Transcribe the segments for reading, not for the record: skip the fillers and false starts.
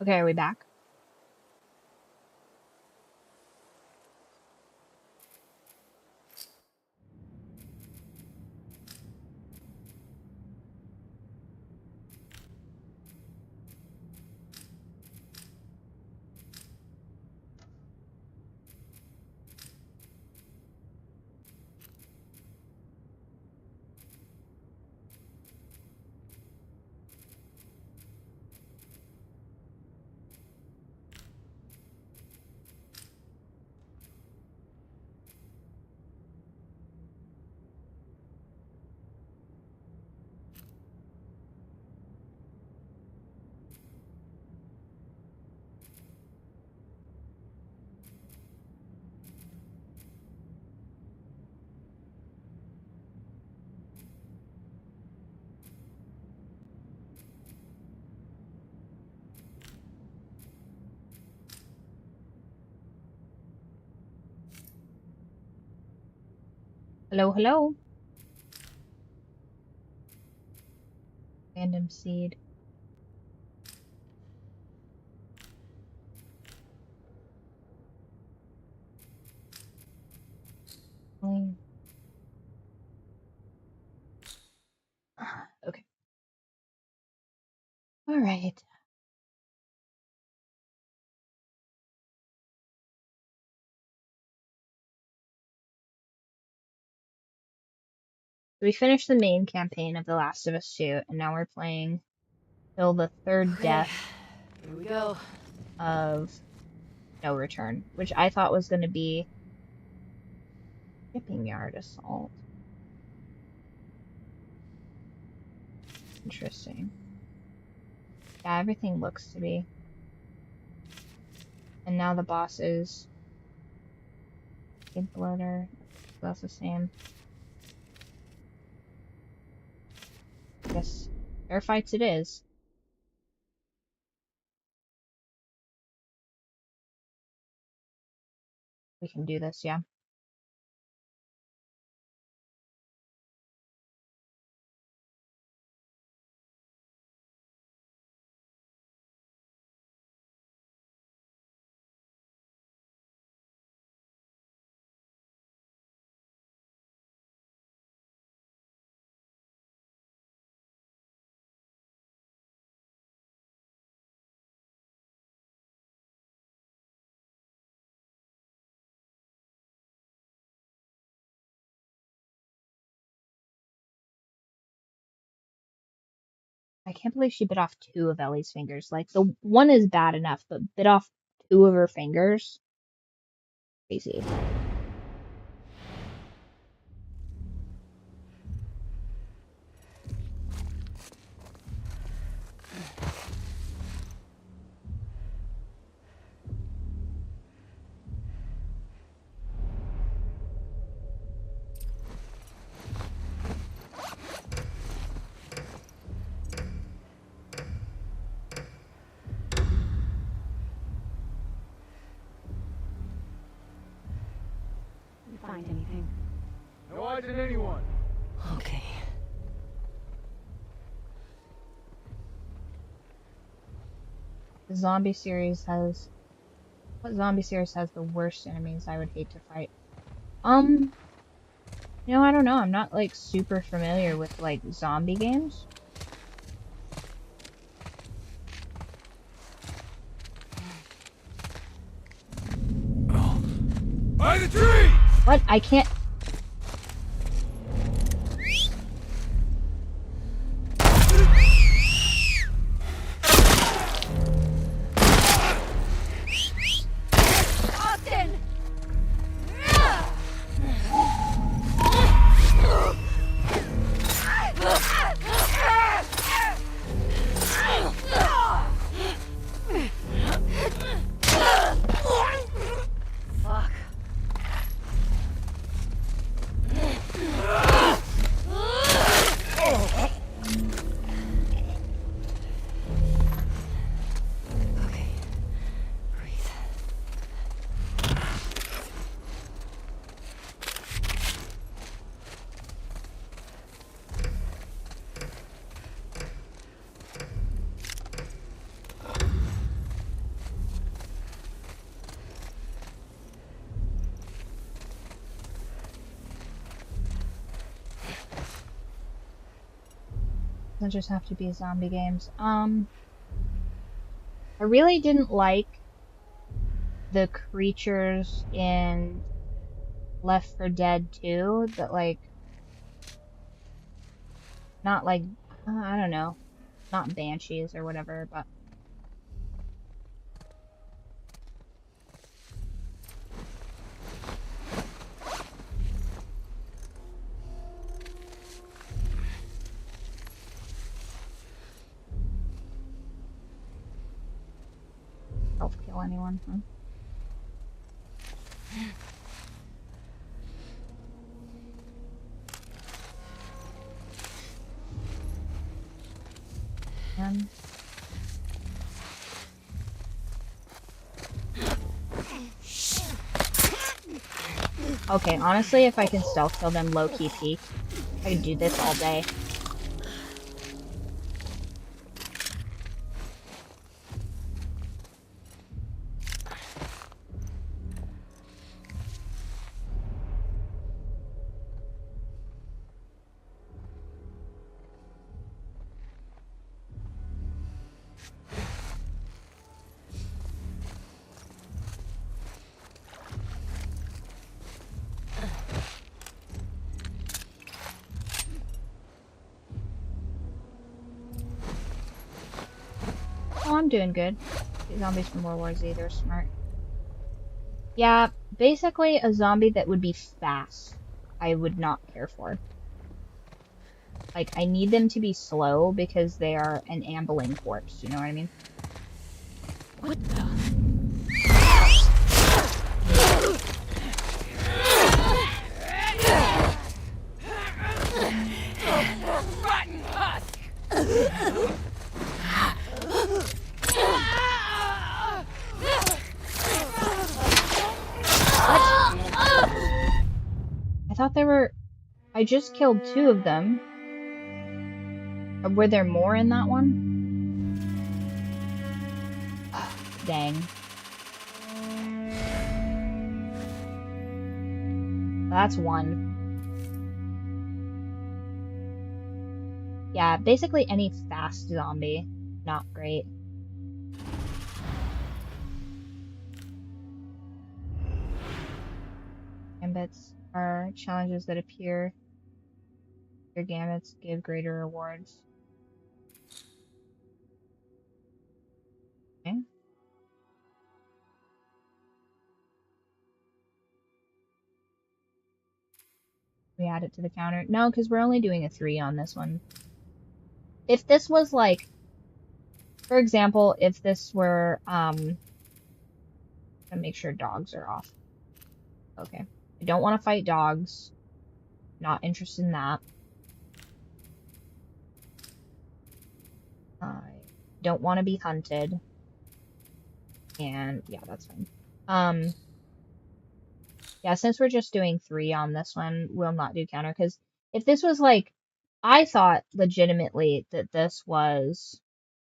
Okay, are we back? Hello, hello. Random seed. Okay. All right. We finished the main campaign of The Last of Us 2, and now we're playing till the third death Here we go. of No Return, which I thought was going to be Shipping Yard Assault. Interesting. Yeah, everything looks to be. And now the boss is Skid Bloater. That's the same. I guess fair fights it is. We can do this, yeah. I can't believe she bit off 2 of Ellie's fingers. Like, the one is bad enough, but bit off 2 of her fingers? Crazy. Find anything? No eyes on anyone. Okay. The zombie series has... What zombie series has the worst enemies I would hate to fight? You know, I don't know. I'm not, like, super familiar with, like, zombie games. By the tree! What? I can't... Austin! Fuck. Doesn't just have to be zombie games. I really didn't like the creatures in Left 4 Dead 2 that like, not like, I don't know, not banshees or whatever, but self-kill anyone, huh? And okay, honestly, if I can stealth kill them low-key peek, I could do this all day. Oh, I'm doing good. These zombies from World War Z, they're smart. Yeah, basically a zombie that would be fast, I would not care for. Like, I need them to be slow because they are an ambling corpse, you know what I mean? What the? Rotten husk! I thought there were... I just killed 2 of them. Were there more in that one? Dang. That's 1. Yeah, basically any fast zombie. Not great. Gambits are challenges that appear. Your gambits give greater rewards. Okay. We add it to the counter. No, because we're only doing a 3 on this one. If this was like, for example, if this were, to make sure dogs are off. Okay. I don't want to fight dogs. Not interested in that. I don't want to be hunted. And yeah, that's fine. Yeah, since we're just doing 3 on this one, we'll not do counter. Because if this was like, I thought legitimately that this was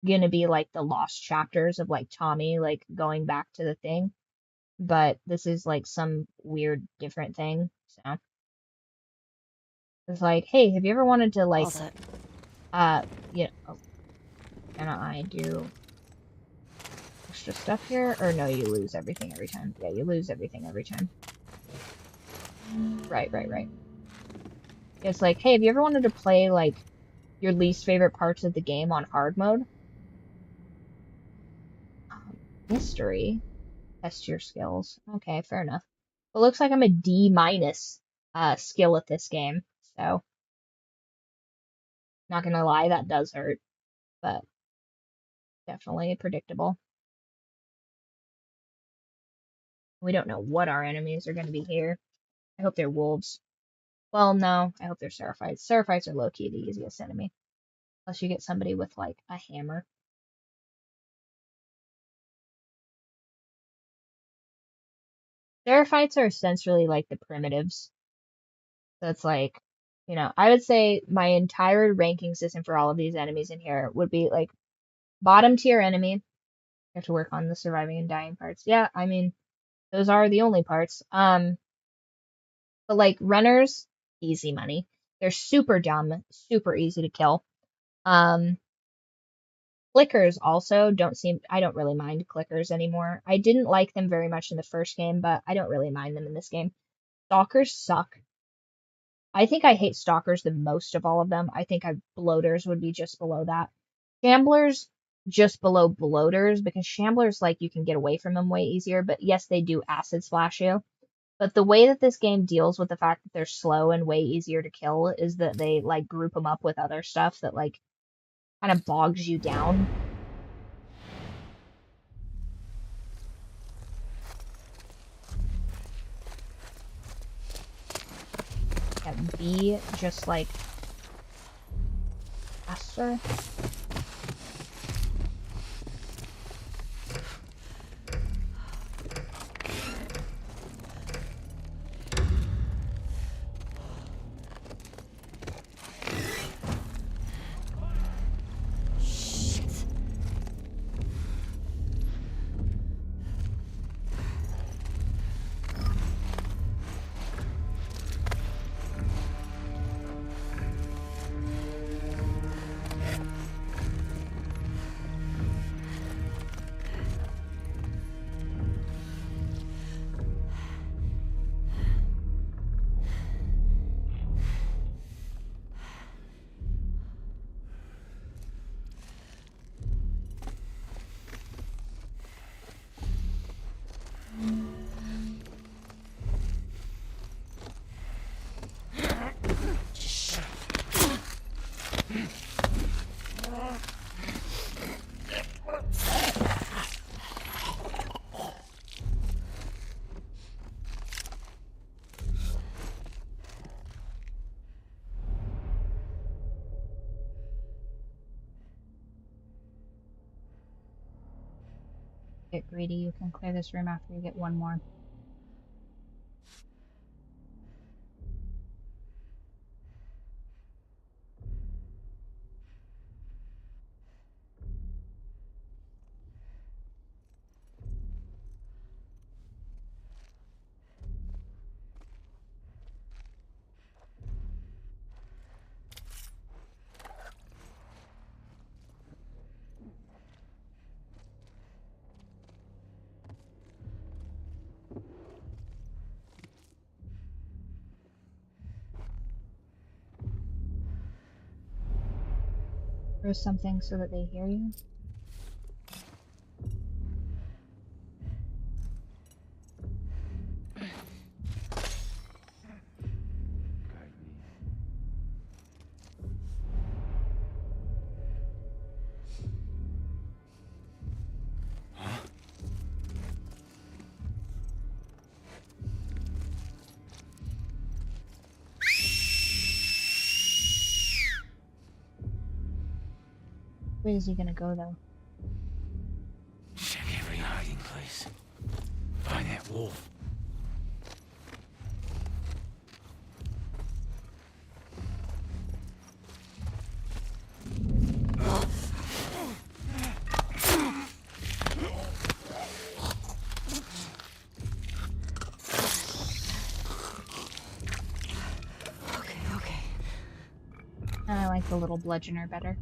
gonna be like the lost chapters of like Tommy, like going back to the thing. But this is like some weird different thing. So it's like, hey, have you ever wanted to like, All set. you know, oh, can I do extra stuff here? Or no, you lose everything every time. Yeah, you lose everything every time. Right. It's like, hey, have you ever wanted to play like your least favorite parts of the game on hard mode? Mystery. Test your skills. Okay, fair enough. It looks like I'm a D minus skill at this game, so not gonna lie, that does hurt, but definitely predictable. We don't know what our enemies are gonna be here. I hope they're wolves. Well, no, I hope they're seraphites. Seraphites are low-key the easiest enemy. Unless you get somebody with like a hammer. Seraphites are essentially like the primitives. So it's like, you know, I would say my entire ranking system for all of these enemies in here would be like bottom tier enemy. You have to work on the surviving and dying parts. Yeah, I mean, those are the only parts. But like runners, easy money. They're super dumb, super easy to kill. Clickers also I don't really mind clickers anymore. I didn't like them very much in the first game, but I don't really mind them in this game. Stalkers suck. I think I hate stalkers the most of all of them. I think bloaters would be just below that. Shamblers just below bloaters because shamblers, like, you can get away from them way easier, but yes, they do acid splash you. But the way that this game deals with the fact that they're slow and way easier to kill is that they, like, group them up with other stuff that, like, kind of bogs you down. Yeah, be just, like, faster. Get greedy, you can clear this room after you get one more. Throw something so that they hear you. Where is he gonna go, though? Check every hiding place. Find that wolf. Okay. I like the little bludgeoner better.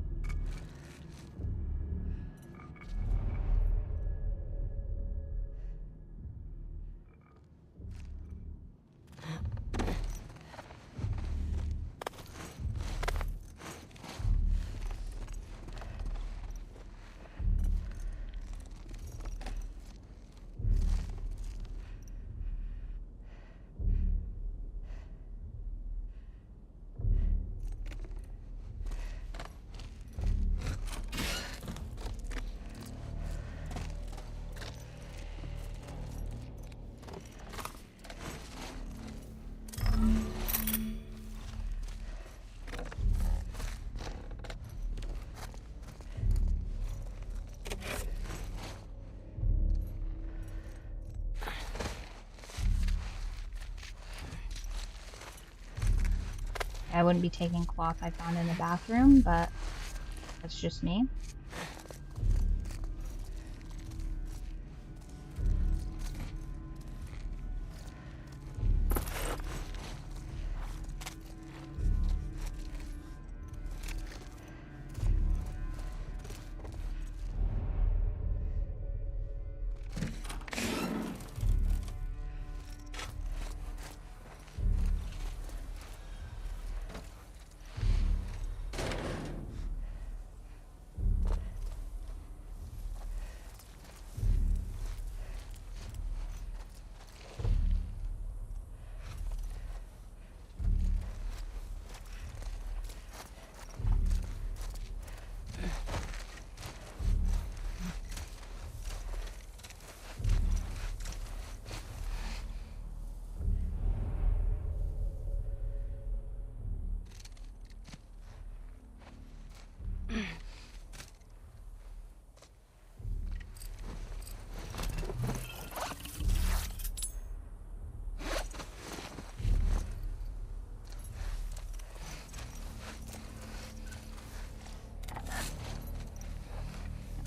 I wouldn't be taking cloth I found in the bathroom, but that's just me.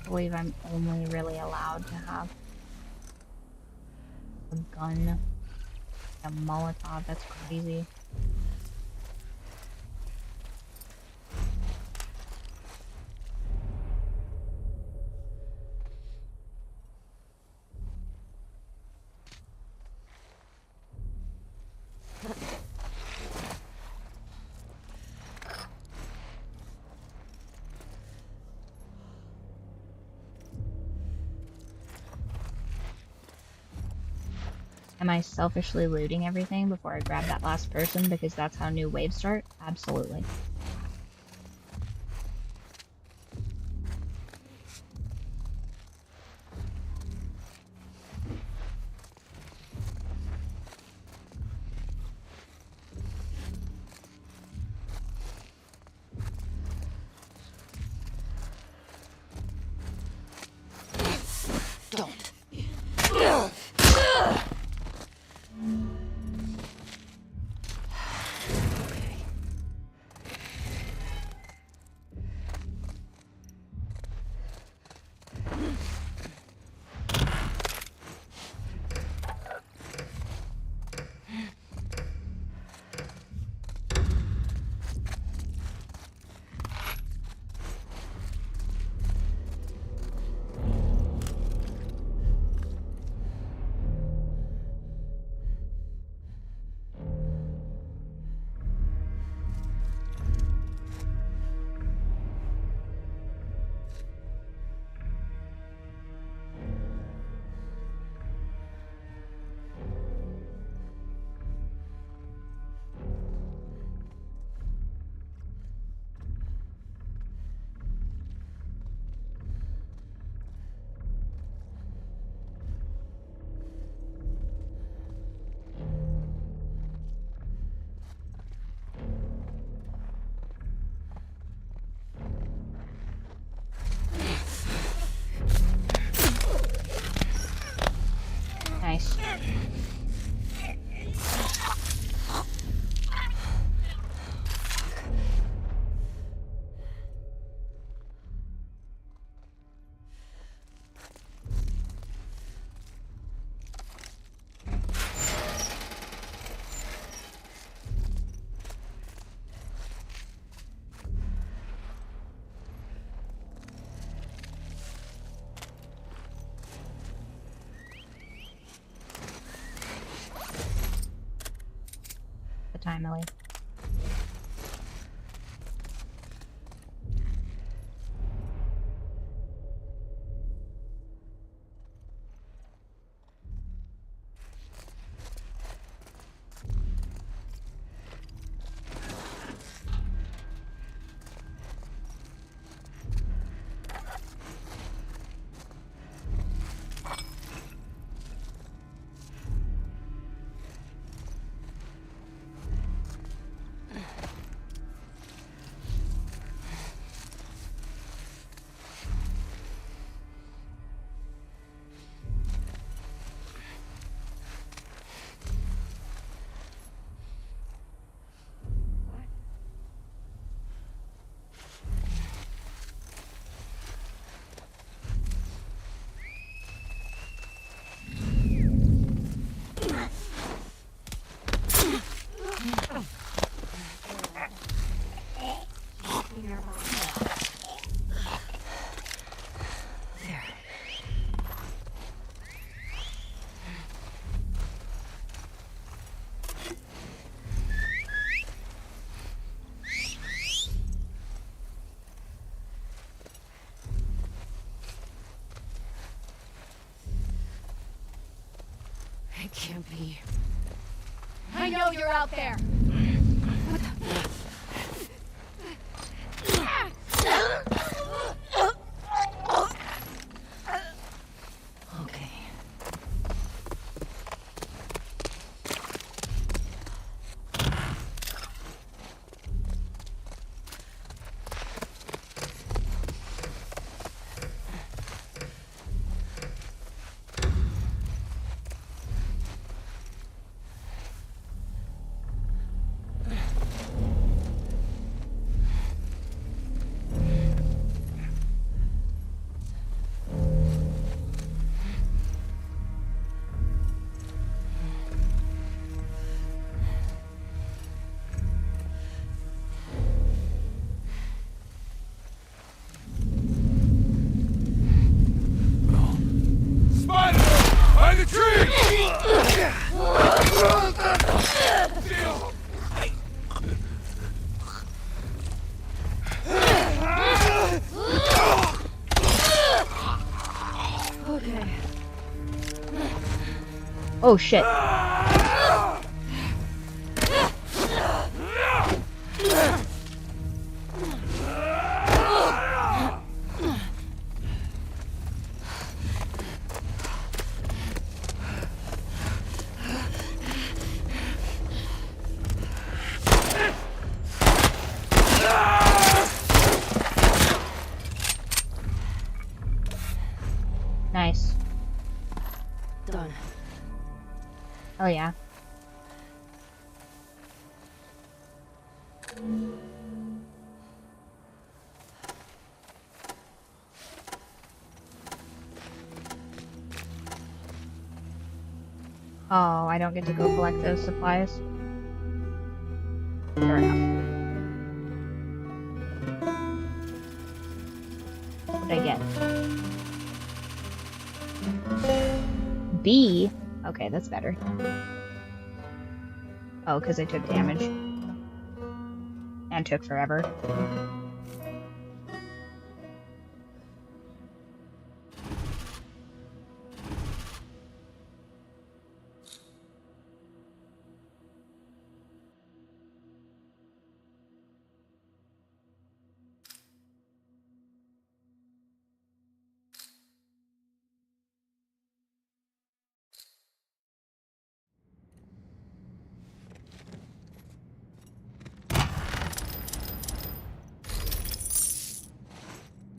believe I'm only really allowed to have a gun, a Molotov. That's crazy. Am I selfishly looting everything before I grab that last person because that's how new waves start? Absolutely. Don't. Nice. The time, Ellie. It can't be. I know you're out there! Okay. Oh shit. Nice. Done. Oh yeah. Oh, I don't get to go collect those supplies. Fair enough. What did I get? B? Okay, that's better. Oh, because I took damage. And took forever.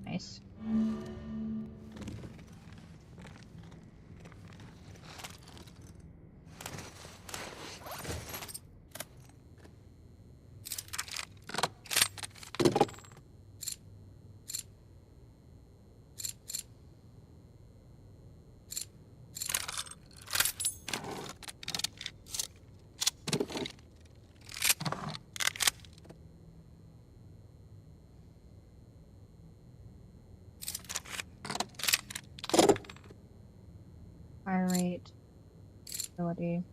Nice. Fire rate. Ability.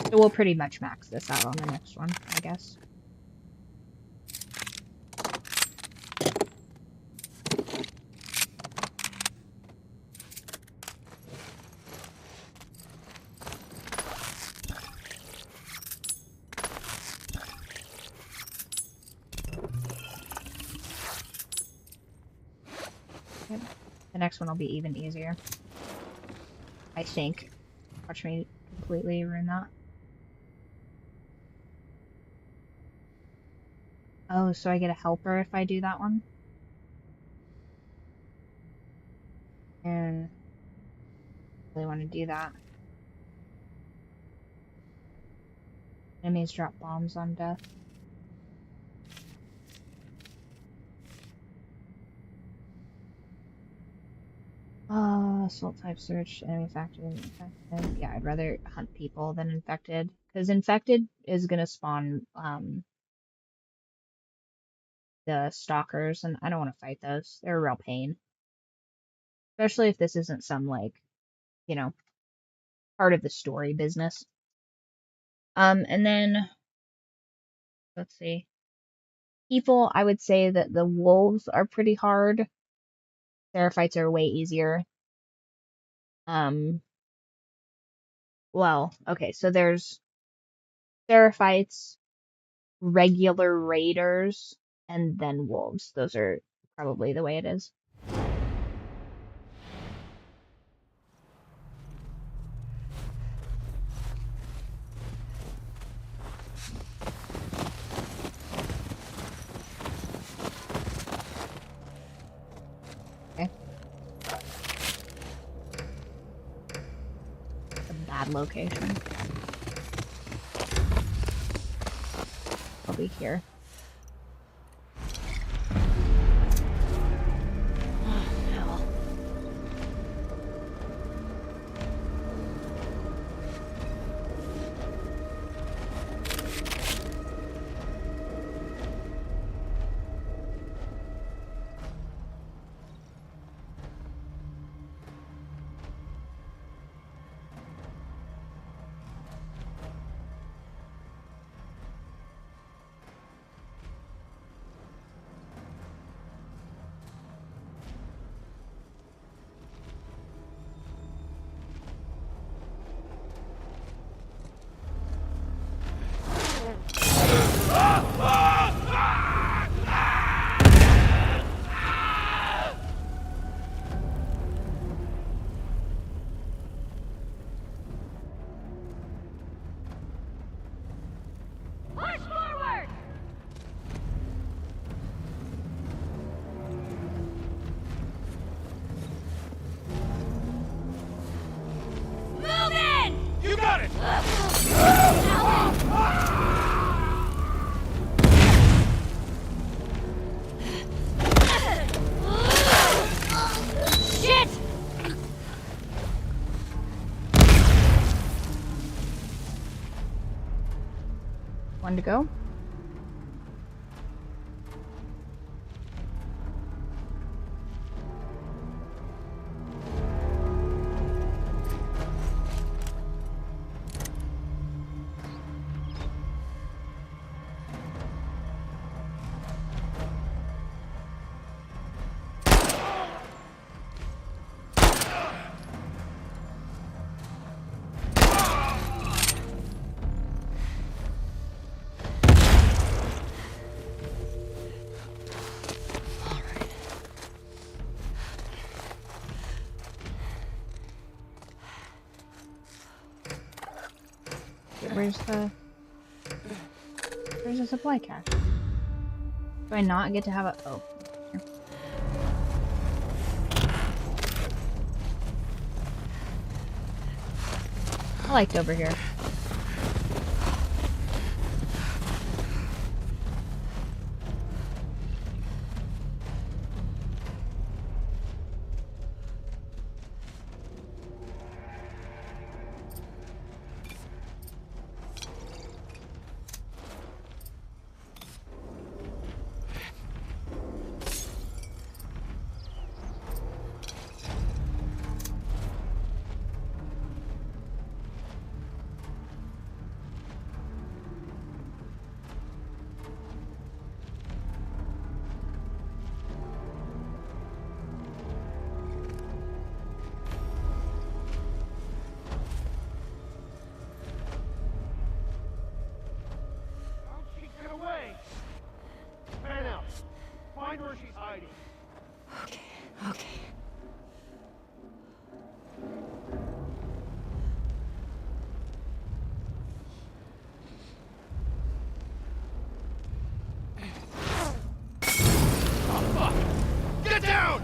So we'll pretty much max this out on the next one, I guess. Yep. The next one will be even easier. I think. Watch me completely ruin that. Oh, so I get a helper if I do that one? And I really want to do that. Enemies drop bombs on death. Assault type search, enemy infected. Yeah, I'd rather hunt people than infected. Because infected is gonna spawn, the stalkers, and I don't want to fight those. They're a real pain. Especially if this isn't some, like, you know, part of the story business. And then, let's see. People, I would say that the wolves are pretty hard. Seraphites are way easier. Well, okay, so there's Seraphites, regular raiders, and then wolves. Those are probably the way it is. Okay. A bad location. I'll be here. Time to go. Where's the supply cache? Do I not get to have a... Oh. Here. I liked over here. Find where she's hiding. Okay, okay. Get down!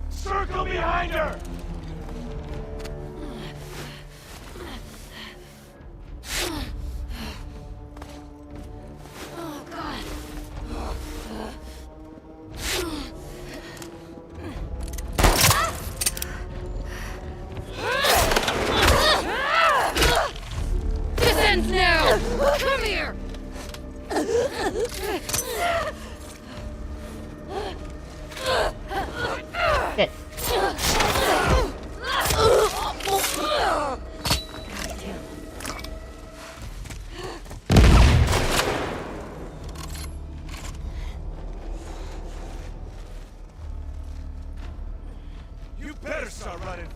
Circle behind her! Oh, God. This ends now! Come here! Shit. You better start running.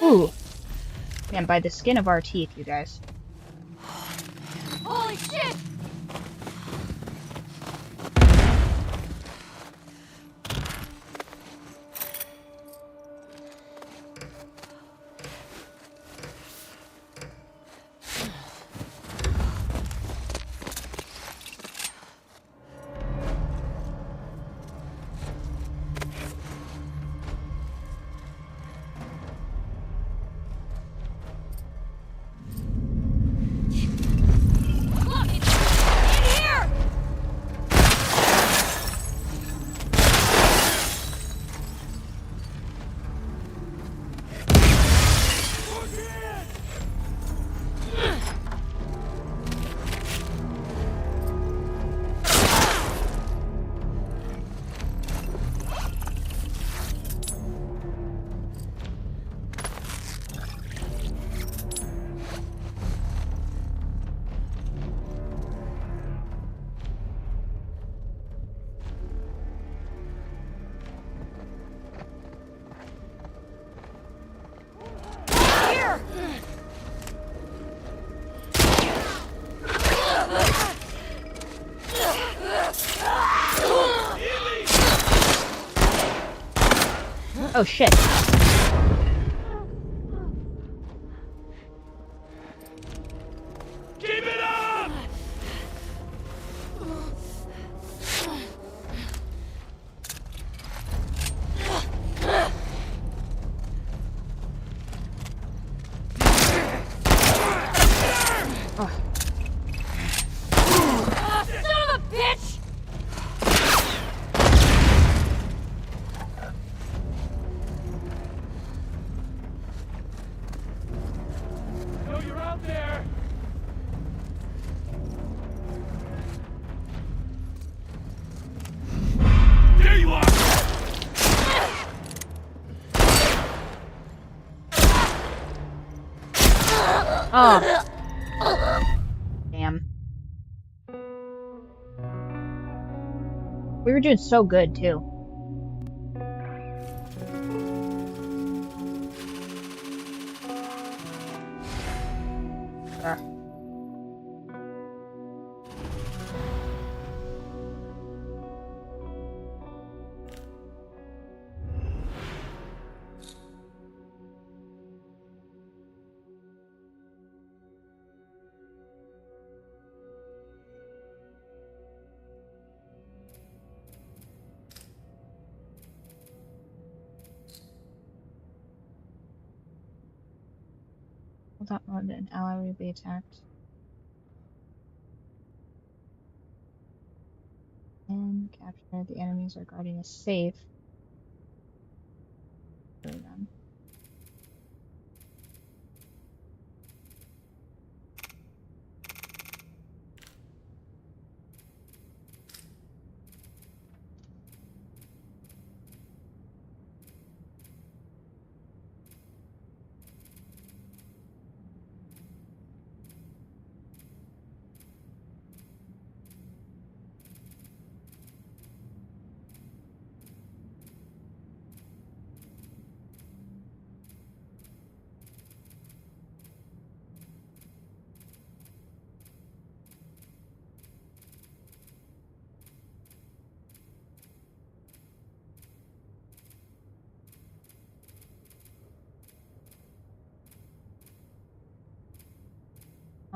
Ooh. Man, by the skin of our teeth, you guys. Holy shit! Look, it's Oh shit. Keep it up! Oh. Son of a bitch! No, you're out there! There you are! Oh. Damn. We were doing so good, too. Ugh. Hold up, mode, an ally will be attacked. And capture the enemies are guarding a safe. Kill them.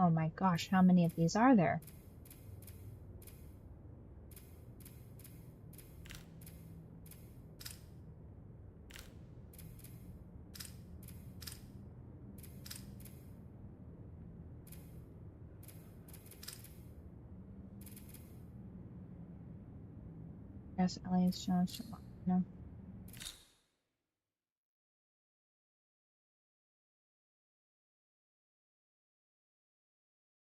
Oh my gosh, how many of these are there? Yes, aliens challenge. No.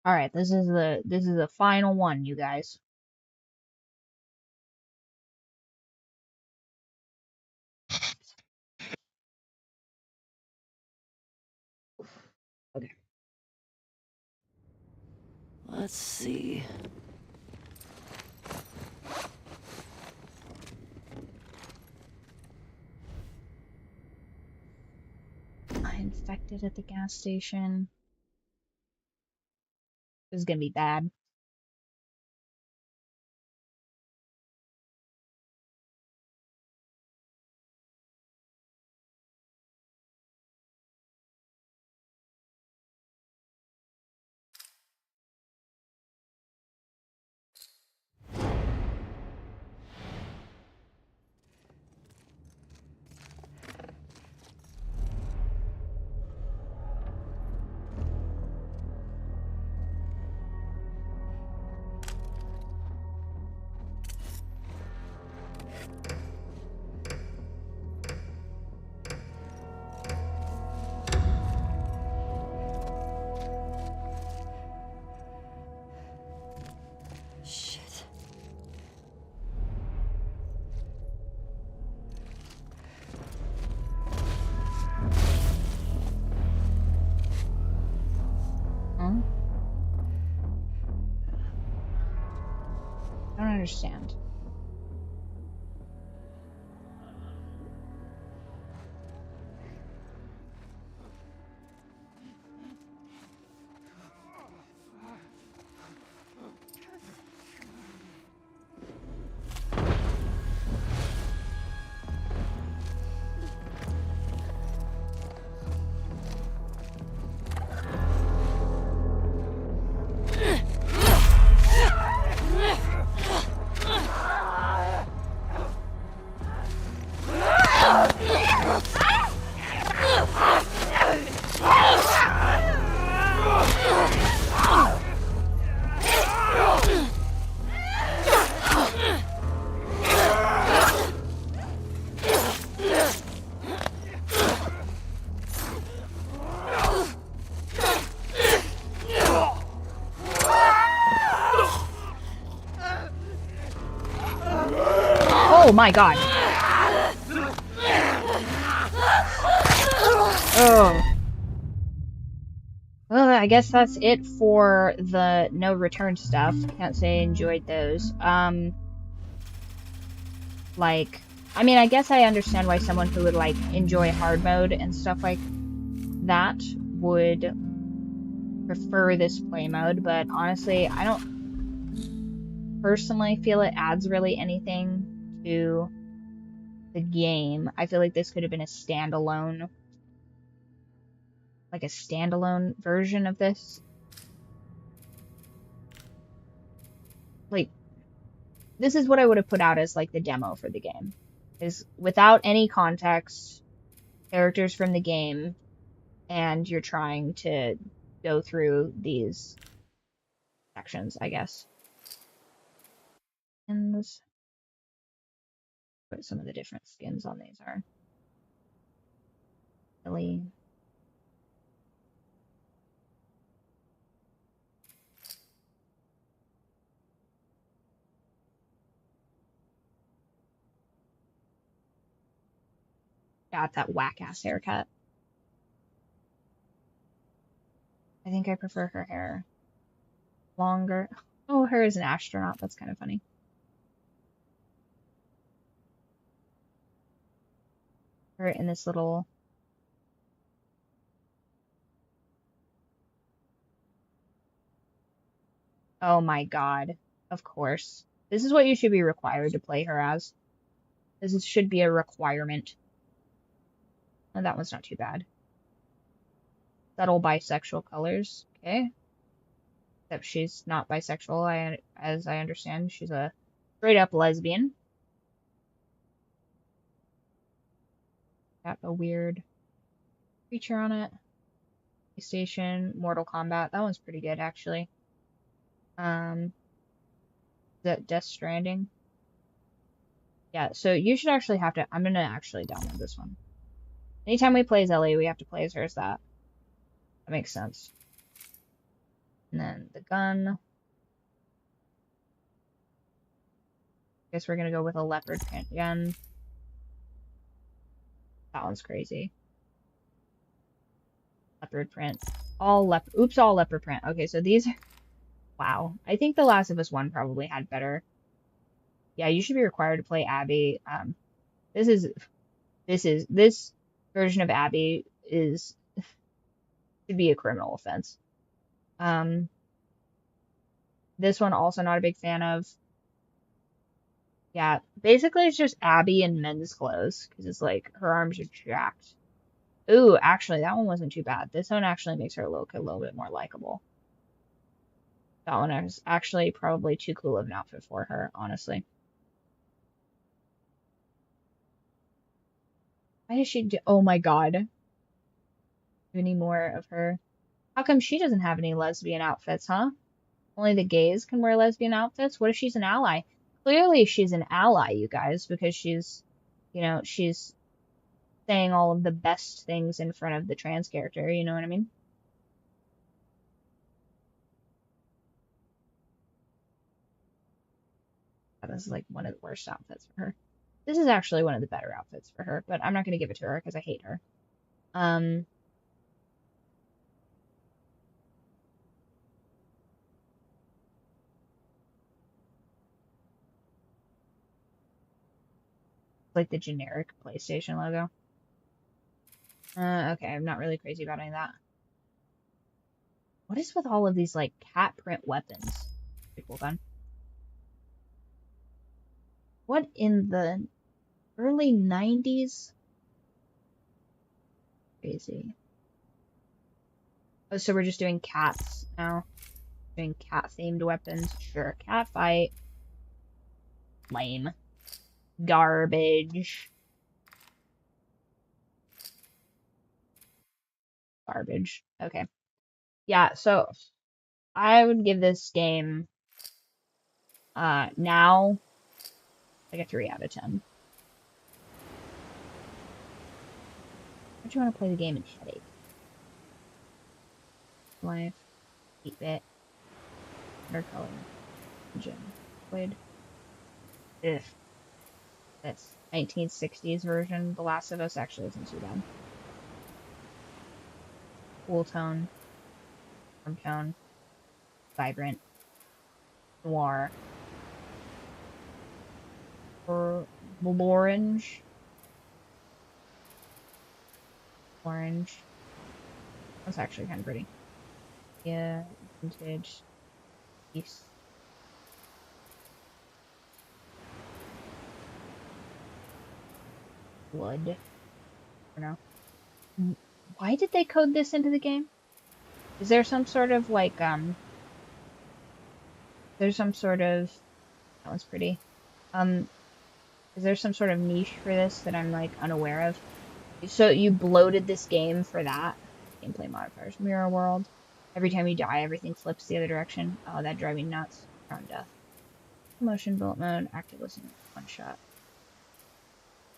All right, this is the final one, you guys. Okay. Let's see. I infected at the gas station. This is gonna be bad. Shit. Huh? I don't understand. Oh my god. Oh. Well, I guess that's it for the no return stuff. Can't say I enjoyed those. Like, I mean, I guess I understand why someone who would, like, enjoy hard mode and stuff like that would prefer this play mode, but honestly, I don't personally feel it adds really anything to the game. I feel like this could have been a standalone, like a standalone version of this. Like, this is what I would have put out as, like, the demo for the game. Is without any context, characters from the game, and you're trying to go through these sections, I guess. And let's put some of the different skins on these are. Really. Got that whack-ass haircut. I think I prefer her hair longer. Oh, her as an astronaut. That's kind of funny. Her in this little... Oh my god. Of course. This is what you should be required to play her as. Should be a requirement. Oh, that one's not too bad. Subtle bisexual colors. Okay. Except she's not bisexual, as I understand. She's a straight-up lesbian. Got a weird creature on it. PlayStation, Mortal Kombat. That one's pretty good, actually. Is that Death Stranding? Yeah, so you should actually have to... I'm gonna actually download this one. Anytime we play as Ellie, we have to play as her as that. That makes sense. And then the gun. Guess we're gonna go with a leopard print gun. That one's crazy. Leopard print. All leopard print. Okay, so these... Wow. I think The Last of Us 1 probably had better... Yeah, you should be required to play Abby. This version of Abby should be a criminal offense. This one also not a big fan of. Yeah, basically it's just Abby in men's clothes, because it's like, her arms are jacked. Ooh, actually, that one wasn't too bad. This one actually makes her look a little bit more likable. That one is actually probably too cool of an outfit for her, honestly. Why does she do... Oh my god. Any more of her? How come she doesn't have any lesbian outfits, huh? Only the gays can wear lesbian outfits? What if she's an ally? Clearly she's an ally, you guys, because she's, you know, she's saying all of the best things in front of the trans character, you know what I mean? That is like one of the worst outfits for her. This is actually one of the better outfits for her, but I'm not going to give it to her because I hate her. Like the generic PlayStation logo. Okay, I'm not really crazy about any of that. What is with all of these, like, cat print weapons? Pretty cool gun. What in the early 90s? Crazy. Oh, so we're just doing cats now. Doing cat-themed weapons. Sure, cat fight. Lame. Garbage. Garbage. Okay. Yeah, so I would give this game now like a 3 out of 10. Why do you want to play the game in headache? Life, 8-bit, watercolor, engine, wood. Ugh. This 1960s version, The Last of Us, actually isn't too bad. Cool tone, warm tone, vibrant, noir, or orange. Orange. That's actually kind of pretty. Yeah, vintage piece. Blood. I don't know. Why did they code this into the game? Is there some sort of like there's some sort of that one's pretty. Is there some sort of niche for this that I'm like unaware of? So you bloated this game for that? Gameplay modifiers. Mirror world. Every time you die, everything flips the other direction. Oh, that drive me nuts. You're on death. Motion bullet mode. Active listening. One shot.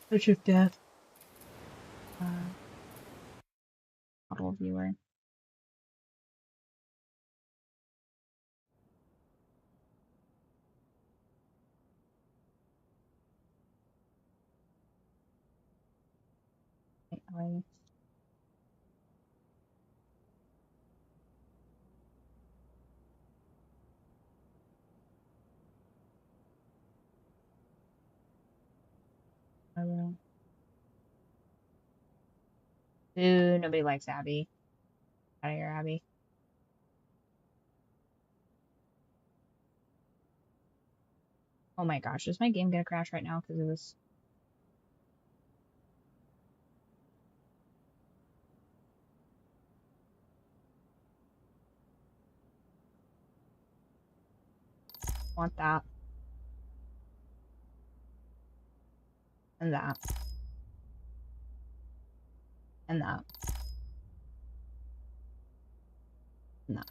Touch of death. Model viewer. I don't know. Ooh, nobody likes Abby. Out of here, Abby. Oh my gosh, is my game gonna crash right now because of this? Want that. And that. And that. And that.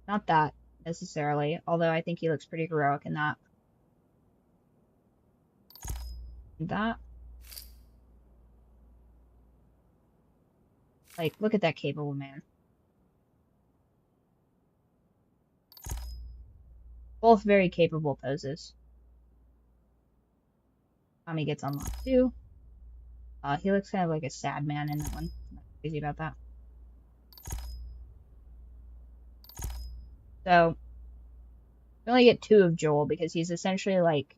Not that, necessarily, although I think he looks pretty heroic in that. And that. Like, look at that capable man. Both very capable poses. Tommy gets unlocked too. He looks kind of like a sad man in that one. I'm not crazy about that. So, we only get 2 of Joel because he's essentially like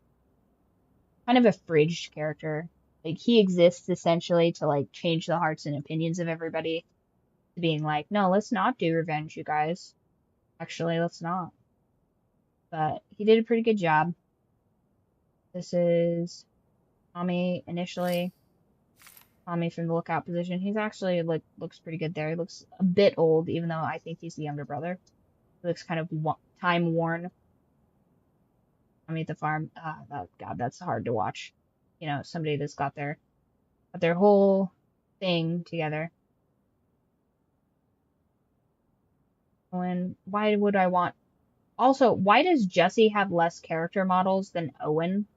kind of a fridged character. Like he exists essentially to like change the hearts and opinions of everybody to being like, no, let's not do revenge, you guys. Actually, let's not. But he did a pretty good job. This is Tommy initially. Tommy from the lookout position. He's actually like looks pretty good there. He looks a bit old, even though I think he's the younger brother. He looks kind of time worn. Tommy at the farm. God, that's hard to watch. You know, somebody that's got their whole thing together. Owen, why would I want? Also, why does Jesse have less character models than Owen?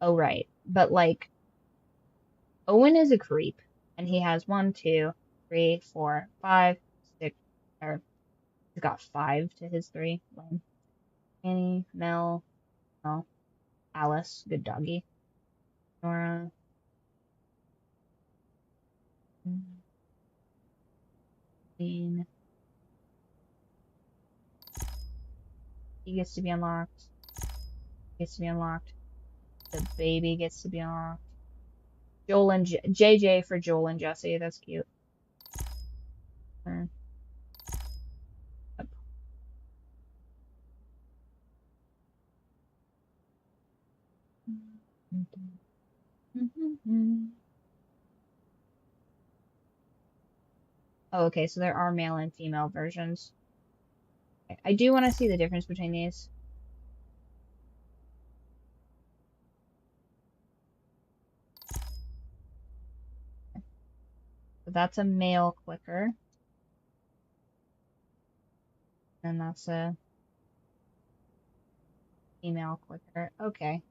Oh, right. But like, Owen is a creep, and he has 1, 2, 3, 4, 5, 6, or he's got 5 to his 3. Annie, Mel, oh, Alice, good doggy. Nora. Dean. He gets to be unlocked. Gets to be unlocked. The baby gets to be unlocked. Joel and JJ for Joel and Jesse. That's cute. Oh, okay, so there are male and female versions. I do want to see the difference between these. So that's a male clicker. And that's a female clicker. Okay.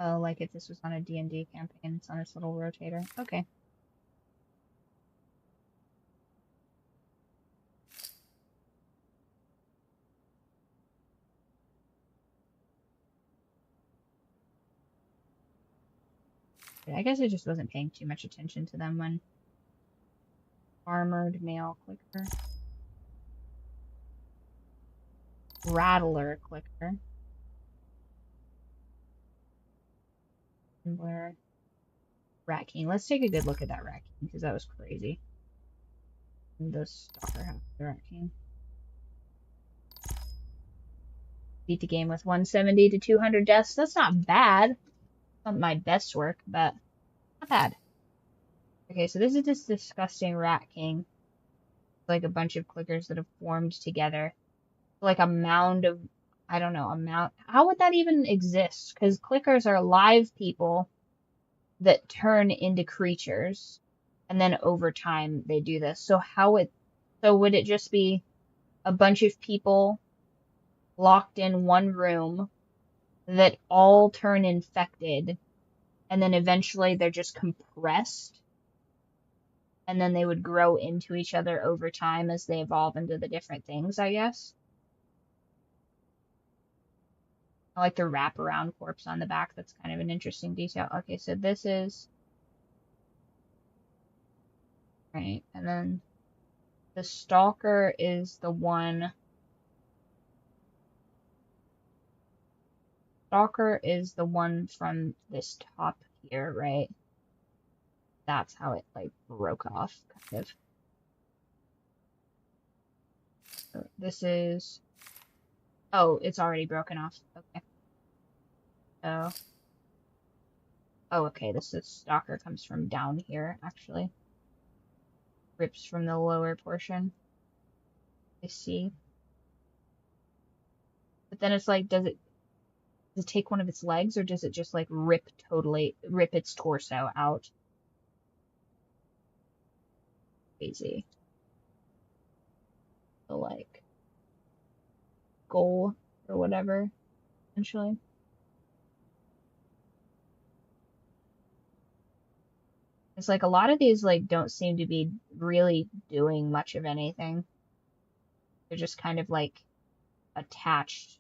Oh, like if this was on a D&D campaign, it's on this little rotator. Okay. I guess I just wasn't paying too much attention to them when armored male clicker. Rattler clicker. Where Rat King. Let's take a good look at that Rat King because that was crazy. And the Stalker have the Rat King. Beat the game with 170 to 200 deaths. That's not bad. Not my best work, but not bad. Okay, so this is this disgusting Rat King. It's like a bunch of clickers that have formed together. Like a mound of, I don't know, a mound. How would that even exist? Because clickers are live people that turn into creatures. And then over time they do this. So would it just be a bunch of people locked in one room that all turn infected, and then eventually they're just compressed, and then they would grow into each other over time as they evolve into the different things, I guess. I like the wraparound corpse on the back. That's kind of an interesting detail. Okay, so this is... Right, and then the Stalker is the one... Stalker is the one from this top here, right? That's how it, like, broke off, kind of. So this is... Oh, it's already broken off. Okay. So... Oh, okay, this is Stalker comes from down here, actually. Rips from the lower portion. I see. But then it's like, does it take one of its legs, or does it just, like, rip its torso out? Crazy. So, like, goal or whatever, essentially. It's like a lot of these, like, don't seem to be really doing much of anything. They're just kind of, like, attached.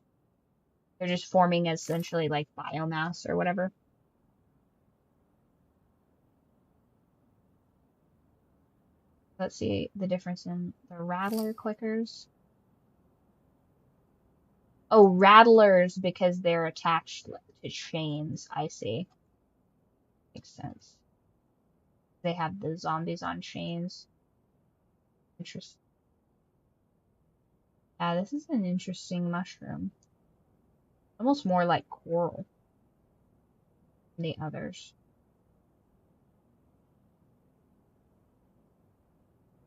They're just forming essentially, like, biomass or whatever. Let's see the difference in the Rattler clickers. Oh, Rattlers because they're attached to chains. I see. Makes sense. They have the zombies on chains. Interesting. Yeah, this is an interesting mushroom. Almost more like coral than the others.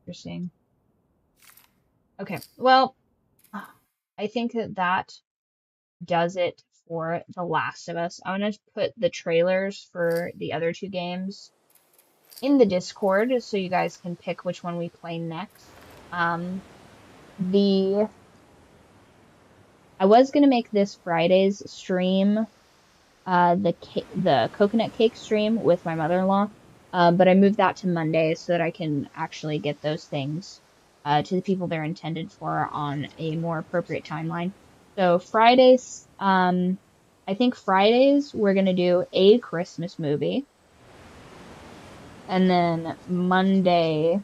Interesting. Okay, well, I think that does it for The Last of Us. I'm going to put the trailers for the other two games in the Discord so you guys can pick which one we play next. I was going to make this Friday's stream the coconut cake stream with my mother-in-law, but I moved that to Monday so that I can actually get those things to the people they're intended for on a more appropriate timeline. So Fridays, I think Fridays we're gonna do a Christmas movie, and then Monday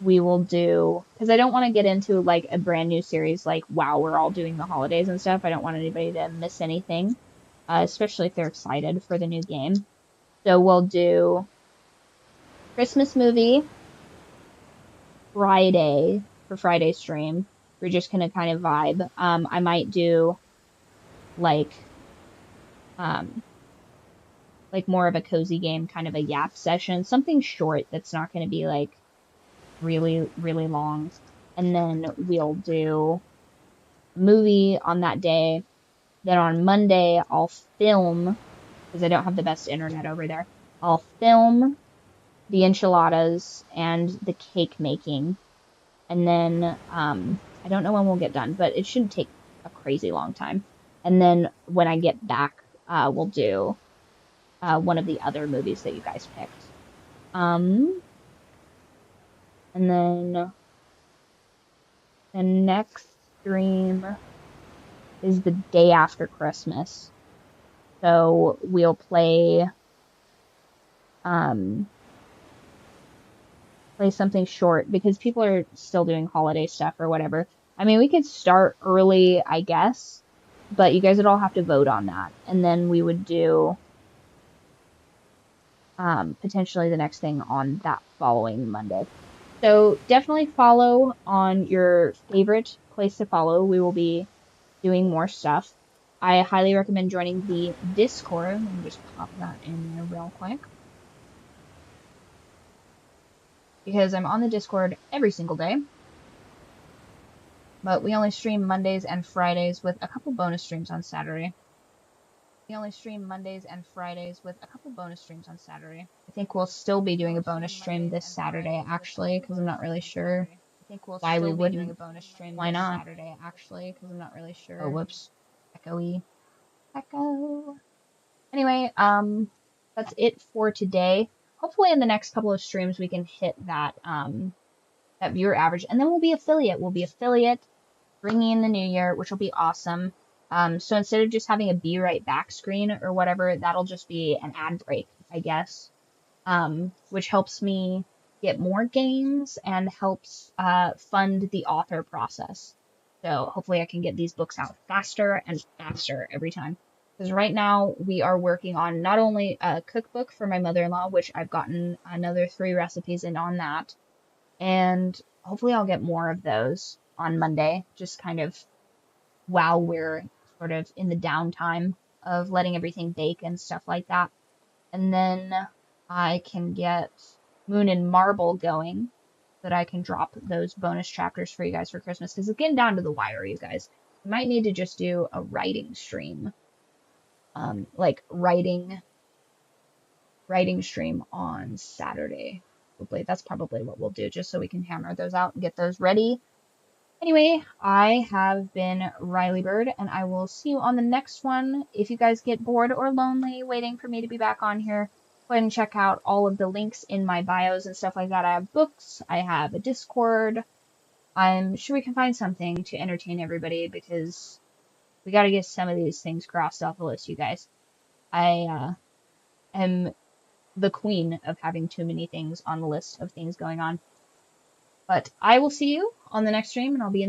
we will do, because I don't want to get into like a brand new series like, wow, we're all doing the holidays and stuff. I don't want anybody to miss anything. Especially if they're excited for the new game. So we'll do Christmas movie Friday for Friday's stream. We're just gonna kind of vibe. I might do like more of a cozy game, kind of a yap session, something short that's not gonna be like really, really long. And then we'll do a movie on that day. Then on Monday, I'll film, because I don't have the best internet over there, I'll film the enchiladas and the cake making. And then, I don't know when we'll get done, but it shouldn't take a crazy long time. And then when I get back, we'll do one of the other movies that you guys picked. And then the next stream is the day after Christmas. So we'll play play something short because people are still doing holiday stuff or whatever. I mean, we could start early, I guess, but you guys would all have to vote on that. And then we would do potentially the next thing on that following Monday. So definitely follow on your favorite place to follow. We will be doing more stuff. I highly recommend joining the Discord. Let me just pop that in there real quick. Because I'm on the Discord every single day. But we only stream Mondays and Fridays with a couple bonus streams on Saturday. I think we'll still be doing a bonus stream this Saturday, actually, because I'm not really sure why we wouldn't. Why not? Oh, whoops. Echoey. Echo. Anyway, that's it for today. Hopefully in the next couple of streams we can hit that that viewer average, and then we'll be affiliate. Bringing in the new year, which will be awesome. So instead of just having a be right back screen or whatever, that'll just be an ad break, I guess. Which helps me get more games and helps fund the author process. So hopefully I can get these books out faster and faster every time. Because right now we are working on not only a cookbook for my mother-in-law, which I've gotten another 3 recipes in on that, and hopefully I'll get more of those on Monday, just kind of while we're sort of in the downtime of letting everything bake and stuff like that. And then I can get Moon and Marble going so that I can drop those bonus chapters for you guys for Christmas, because it's getting down to the wire, you guys. I might need to just do a writing stream. Like writing stream on Saturday. Hopefully that's probably what we'll do, just so we can hammer those out and get those ready. Anyway, I have been Riley Byrd, and I will see you on the next one. If you guys get bored or lonely waiting for me to be back on here, go ahead and check out all of the links in my bios and stuff like that. I have books, I have a Discord. I'm sure we can find something to entertain everybody, because we got to get some of these things crossed off the list, you guys. I am the queen of having too many things on the list of things going on. But I will see you on the next stream, and I'll be in